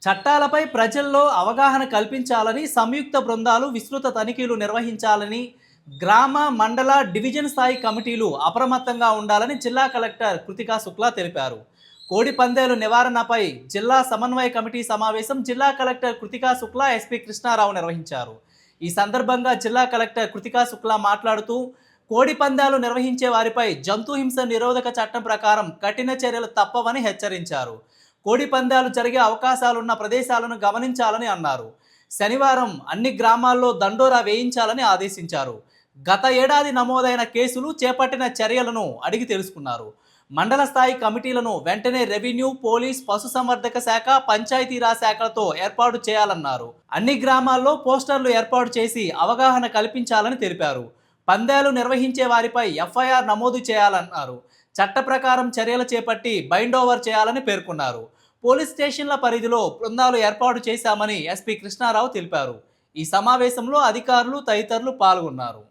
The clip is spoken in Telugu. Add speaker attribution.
Speaker 1: చట్టాలపై ప్రజల్లో అవగాహన కల్పించాలని సంయుక్త బృందాలు విస్తృత తనిఖీలు నిర్వహించాలని గ్రామ మండల డివిజన్ స్థాయి కమిటీలు అప్రమత్తంగా ఉండాలని జిల్లా కలెక్టర్ కృతికా శుక్లా తెలిపారు. కోడి పందేలు నివారణపై జిల్లా సమన్వయ కమిటీ సమావేశం జిల్లా కలెక్టర్ కృతికా శుక్లా ఎస్పీ కృష్ణారావు నిర్వహించారు. ఈ సందర్భంగా జిల్లా కలెక్టర్ కృతికా శుక్లా మాట్లాడుతూ కోడి పందాలు నిర్వహించే వారిపై జంతు హింస నిరోధక చట్టం ప్రకారం కఠిన చర్యలు తప్పవని హెచ్చరించారు. కోడి పందాలు జరిగే అవకాశాలున్న ప్రదేశాలను గమనించాలని అన్నారు. శనివారం అన్ని గ్రామాల్లో దండోరా వేయించాలని ఆదేశించారు. గత ఏడాది నమోదైన కేసులు, చేపట్టిన చర్యలను అడిగి తెలుసుకున్నారు. మండల స్థాయి కమిటీలను వెంటనే రెవెన్యూ, పోలీస్, పశుసంవర్ధక శాఖ, పంచాయతీరాజ్ శాఖలతో ఏర్పాటు చేయాలన్నారు. అన్ని గ్రామాల్లో పోస్టర్లు ఏర్పాటు చేసి అవగాహన కల్పించాలని తెలిపారు. పందాలు నిర్వహించే వారిపై ఎఫ్ఐఆర్ నమోదు చేయాలన్నారు. చట్ట ప్రకారం చర్యలు చేపట్టి బైండ్ ఓవర్ చేయాలని పేర్కొన్నారు. పోలీస్ స్టేషన్ల పరిధిలో బృందాలు ఏర్పాటు చేశామని ఎస్పీ కృష్ణారావు తెలిపారు. ఈ సమావేశంలో అధికారులు తదితరులు పాల్గొన్నారు.